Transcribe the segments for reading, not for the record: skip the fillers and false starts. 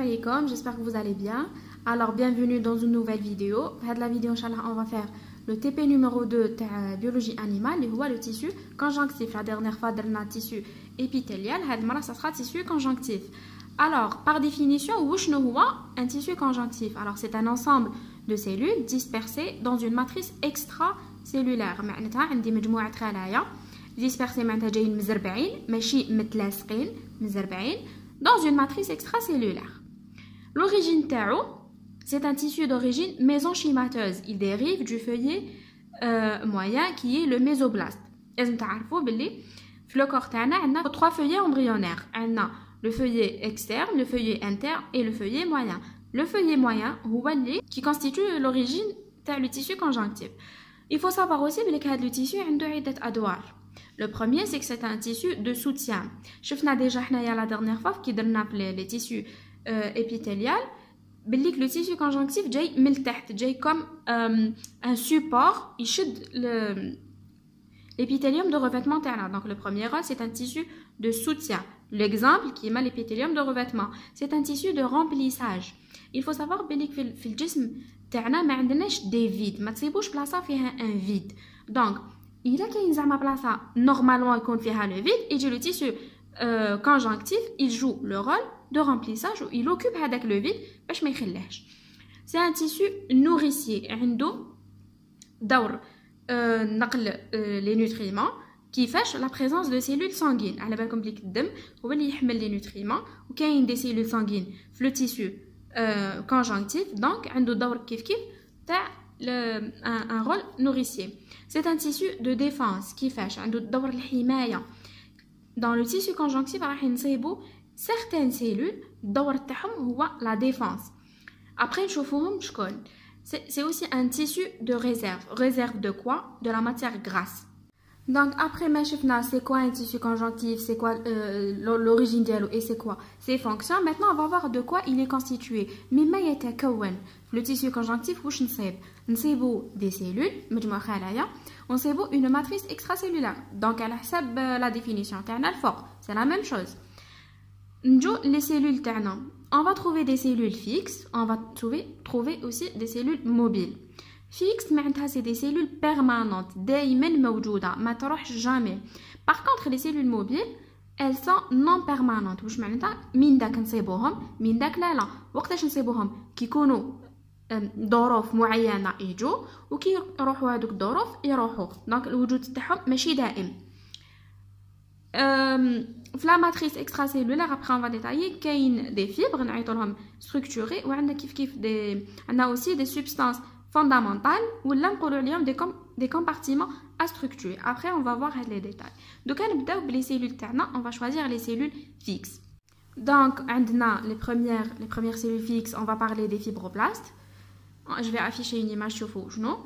alaikum, j'espère que vous allez bien. Alors bienvenue dans une nouvelle vidéo. Dans cette vidéo, Inch'Allah, on va faire le TP numéro 2 de biologie animale, qui est le tissu conjonctif. La dernière fois, on a le tissu épithélial, cette fois, ça sera tissu conjonctif. Alors, par définition, un tissu conjonctif. Alors, c'est un ensemble de cellules dispersées dans une matrice extracellulaire. معناتها عندي مجموعة خلايا dispersées معناتها جايين مزربعين ماشي متلاصقين مزربعين dans une matrice extracellulaire. L'origine تاعو c'est un tissu d'origine mésenchymateuse. Il dérive du feuillet moyen qui est le mésoblaste. لازم تعرفوا باللي في le corps تاعنا عندنا trois feuillets embryonnaires. عندنا le feuillet externe, le feuillet interne et le feuillet moyen. Le feuillet moyen هو اللي qui constitue l'origine تاع le tissu conjonctif. Il faut savoir aussi que le tissu عنده عدة أدوار. Le premier, c'est que c'est un tissu de soutien. شفنا déjà la dernière fois qui درنا les tissus épithéliales que le tissu conjonctif جاي من التحت جاي comme un support يشد l'épithélium de revêtement تاعنا. Donc le premier rôle, c'est un tissu de soutien. L'exemple qui est l'épithélium de revêtement, c'est un tissu de remplissage. Il faut savoir que في الجسم تاعنا ما عندناش des vides, ما تصيبوش بلاصه فيها un vide. Donc il a كاين زعما بلاصه normalement يكون فيها le vide, et le tissu conjonctif, il joue le rôle de remplissage, ou il occupe هذاك le vide باش ما يخليهش. C'est un tissu nourricier, عنده دور نقل les nutriments كيفاش la présence de cellules sanguines. على بالكم بلي الدم هو اللي يحمل les nutriments, وكاين des cellules sanguines في le tissu conjonctif, donc عنده دور كيف تاع un rôle nourricier. C'est un tissu de défense كيفاش عنده دور الحماية. Dans le tissu conjonctif راح نصيبوا certaines cellules الدور تاعهم هو la défense. Après نشوفوهم شكون. C'est aussi un tissu de réserve. Réserve de quoi? De la matière grasse. Donc après c'est quoi un tissu conjonctif, c'est quoi l'origine ديالو et c'est quoi ses fonctions. Maintenant on va voir de quoi il est constitué. مما يتكون le tissu conjonctif واش نصيبوا des cellules مجموعة خلايا ونصيبوا une matrice extracellulaire. Donc على حسب la définition تاعنا الفوق c'est la même chose. نجو les cellules تاعنا, on va trouver des cellules fixes, on va trouver aussi des cellules mobiles. Fixe معناتها c'est des cellules permanentes دائما موجودة ما تروحش jamais. Par contre les cellules mobiles elles sont non permanentes. واش معناتها من داك نصيبوهم من داك لا وقتاش نصيبوهم كيكونوا ظروف معينة يجوا وكي يروحوا هذوك الظروف يروحوا. دونك الوجود تاعهم ماشي دائم. في la matrice extracellulaire après on va détailler كاين des fibres نعيطوا لهم structurés وعندنا كيف عندنا aussi des substances fondamentales ولا نقولوا عليهم des compartiments à structurer. Après on va voir les détails. Donc نبداو بلي cellules تاعنا, on va choisir les cellules fixes. Donc عندنا les premières cellules fixes, on va parler des fibroblastes. Je vais afficher une image شوفوا شنو.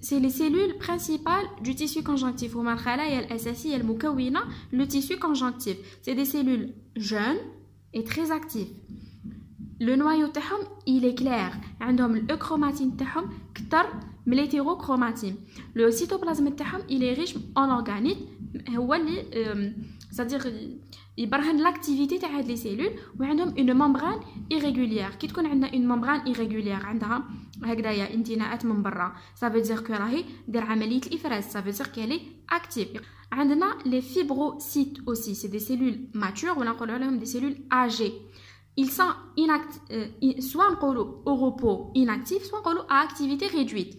C'est les cellules principales du tissu conjonctif. هما الخلايا الأساسية المكونة le tissu conjonctif. C'est des cellules jeunes et très actives. Le noyau تاعهم il est clair. عندهم الأوكروماتين تاعهم كتر من l'hétérochromatine. Le cytoplasme تاعهم il est riche en organite. هو اللي c'est-à-dire يبرهن l'activité تاع هاد les cellules. وعندهم une membrane irrégulière. كي تكون عندنا une membrane irrégulière عندها هكذايا انتناءات من برا, ça veut dire que راهي دير عملية الإفراز, ça veut dire qu'elle est active. عندنا les fibrocytes aussi, c'est des cellules matures ولا نقولوا عليهم des cellules âgées. Ils sont soit نقولوا au repos inactifs, soit نقولوا à activité réduite.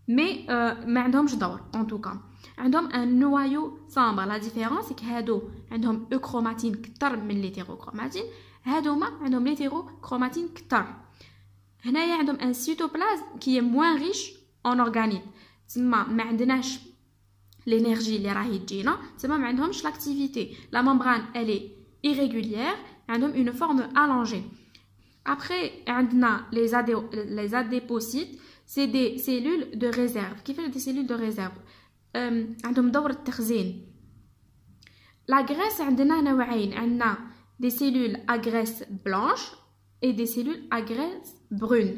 Mais ما عندهمش دور en tout cas. عندهم un noyau sombre. La différence c'est que هادو عندهم euchromatine كتر من l'hétérochromatine, هادوما عندهم l'hétérochromatine كتر. هنايا عندهم un cytoplasme qui est moins riche en organite. تسمى ما عندناش l'énergie اللي راهي تجينا, تسمى ما عندهمش l'activité. La membrane elle est irrégulière, عندهم une forme allongée. Après عندنا les adépocytes, c'est des cellules de réserve. كيفاش des cellules de réserve؟ عندهم دور التخزين. La graisse عندنا نوعين, عندنا des cellules à graisse blanche et des cellules à graisse brune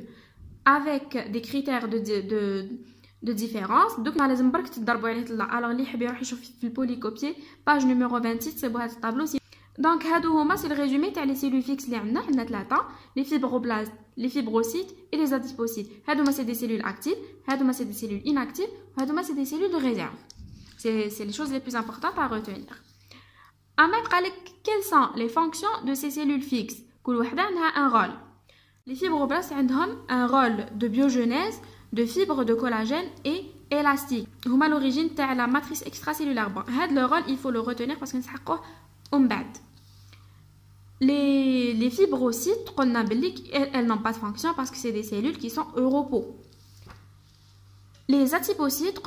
avec des critères de différence. Donc لازم برك تضربوا عليه طلع. Alors اللي يحب يروح يشوف في البوليكوبيي page numéro 26 تصيبوا هذا الطابلو. Donc c'est le résumé تاع les cellules fixes اللي عندنا ثلاثه les fibroblastes les fibrocytes et les adipocytes. C'est des cellules actives, c'est des cellules inactives, c'est des cellules de réserve. C'est les choses les plus importantes à retenir. Quelles sont les fonctions de ces cellules fixes? كل وحده عندها un rôle. Les fibroblastes ont un rôle de biogenèse de fibres de collagène et élastique. هما l'origine de la matrice extracellulaire. Bon, le rôle il faut le retenir parce que نسحقوه ومن بعد. Les fibrocytes, elles n'ont pas de fonction parce que c'est des cellules qui sont au repos. Les adipocytes,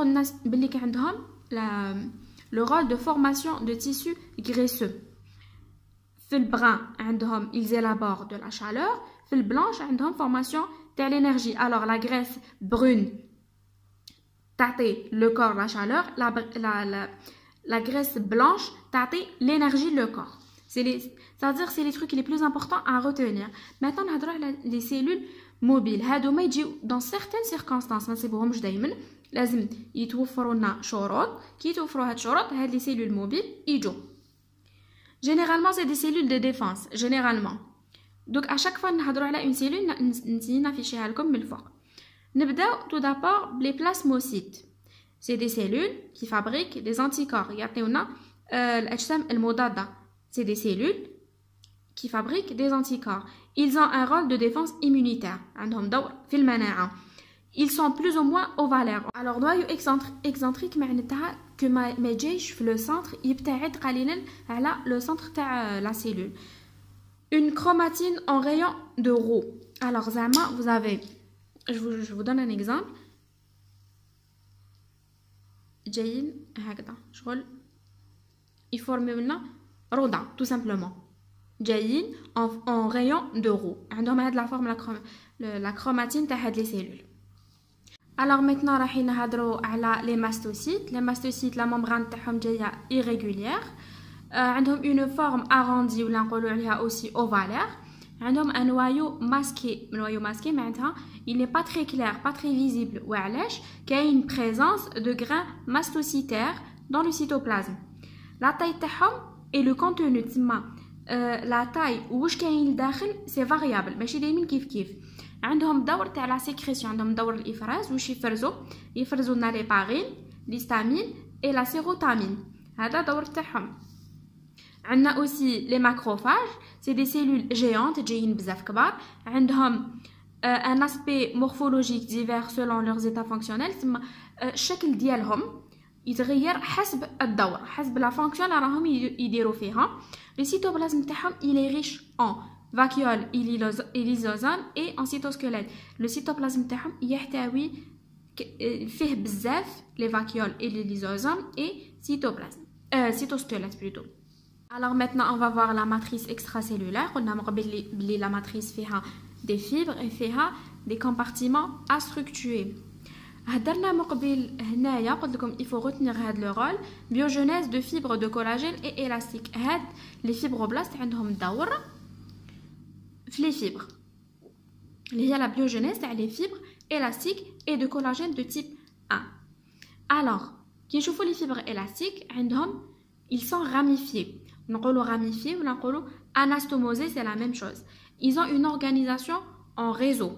le rôle de formation de tissus graisseux. Dans le brun, ils élaborent de la chaleur. Dans le blanche, ils ont formation de l'énergie. Alors la graisse brune, le corps la chaleur. La graisse blanche, l'énergie le corps. C'est-à-dire c'est les trucs les plus importants à retenir. Maintenant, on a les cellules mobiles. Dans certaines circonstances, نسيبوهمش دايما لازم يتوفروا لنا شروط. كي يتوفروا هاد الشروط هاد les cellules mobiles يجوا. Généralement, c'est des cellules de défense. Généralement. Donc à chaque fois نهضروا على une cellule نفيشيها لكم من الفوق. نبداو tout d'abord les plasmocytes. C'est des cellules qui fabriquent des anticorps. يعطيونا الأجسام المضادة. C'est des cellules qui fabriquent des anticorps. Ils ont un rôle de défense immunitaire. Ils sont plus ou moins ovalaires. Alors, noyau excentrique, que ma يجيش في le centre يبتعد قليلا على le centre تاع la cellule. Une chromatine en rayon de Roux. Alors, Zama, vous avez... Je vous donne un exemple. جايين هكذا شغل يفورميو لنا رودة tout simplement. جايين en rayon de Roux. عندهم هاد la forme la chromatine تاع هاد les cellules. Alors maintenant رايحين نهضروا على les mastocytes. Les mastocytes la membrane تاعهم جايه irrégulière. عندهم une forme arrondie ولا نقولوا عليها aussi ovalaire. عندهم un noyau masqué معناتها il n'est pas très clair, pas très visible. وعلاش كاين une présence de grains mastocytaires dans le cytoplasme. La taille تاعهم et le contenu تسمى la taille واش كاين لداخل سي فاريابل ماشي دايما كيف عندهم دور تاع لا سيكريسيون عندهم دور الافراز واش يفرزوا لنا لي باغين l'histamine et la sérotonine هذا دور تاعهم. عندنا اوسي لي ماكروفاج سي دي سيلول جيانت جايين بزاف كبار عندهم un aspect morphologique divers selon leurs états fonctionnels تسمى الشكل ديالهم يتغير حسب الدور حسب لا فونكسيون اللي راهم يديروا فيها. Le cytoplasme تاعهم il est riche en vacuoles et lysosomes et en cytosquelette. Le cytoplasme تاعهم يحتوي فيه بزاف les vacuoles et les lysosomes et cytosquelette plutôt. Alors maintenant on va voir la matrice extracellulaire. قلنا من قبل بلي la matrice فيها des fibres et فيها des compartiments à structurer. هدرنا من قبل هنايا قلت لكم il faut retenir هاد le rôle biogenèse de fibres de collagène et élastique. هاد les fibroblastes عندهم دور في les fibres اللي هي la biogenèse تاع les fibres élastiques et de collagène de type 1. Alors كي نشوفوا les fibres élastiques عندهم ils sont ramifiés. نقولوا ramifiés ولا نقولوا anastomosés, c'est la même chose. Ils ont une organisation en réseau.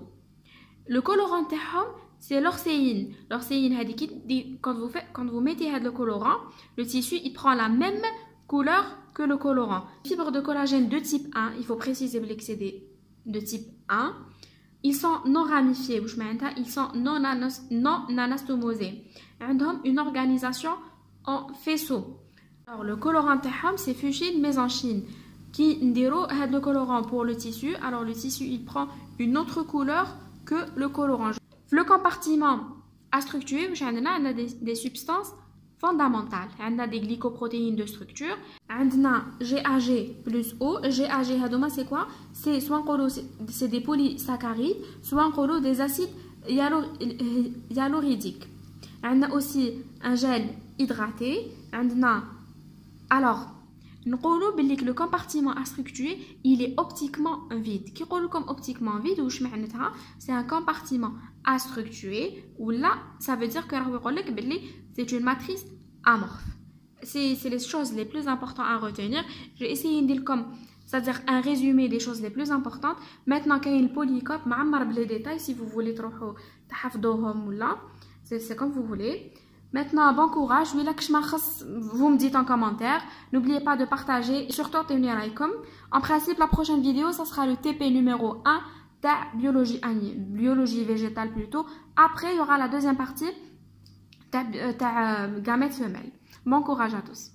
Le colorant تاعهم c'est l'orséine. L'orséine, quand vous mettez le colorant, le tissu il prend la même couleur que le colorant. Les fibres de collagène de type 1, il faut préciser que c'est de type 1. Ils sont non ramifiés, ils sont non anastomosés. Ils ont une organisation en faisceau. Alors le colorant c'est fuchsine mésanchine. Qui ndiro le colorant pour le tissu. Alors le tissu il prend une autre couleur que le colorant. Le compartiment à structurer, on a des substances fondamentales. On a des glycoprotéines de structure. On a GAG plus O. GAG, c'est quoi? C'est soit c'est des polysaccharides, soit des acides hyaluroniques. On a aussi un gel hydraté. Alors, le compartiment à structurer, il est optiquement vide. Qui est comme optiquement vide ou c'est un compartiment à structurer ou là, ça veut dire que c'est une matrice amorphe. c'est les choses les plus importantes à retenir. J'ai essayé de dire comme, c'est-à-dire un résumé des choses les plus importantes. Maintenant, quand il polycop, معمر les détails si vous voulez تروحوا تحفظوهم ولا, c'est comme vous voulez. Maintenant, bon courage. Vous me dites en commentaire. N'oubliez pas de partager et surtout tenir like. En principe, la prochaine vidéo, ça sera le TP numéro 1 de biologie végétale plutôt. Après, il y aura la deuxième partie de gamètes femelles. Bon courage à tous.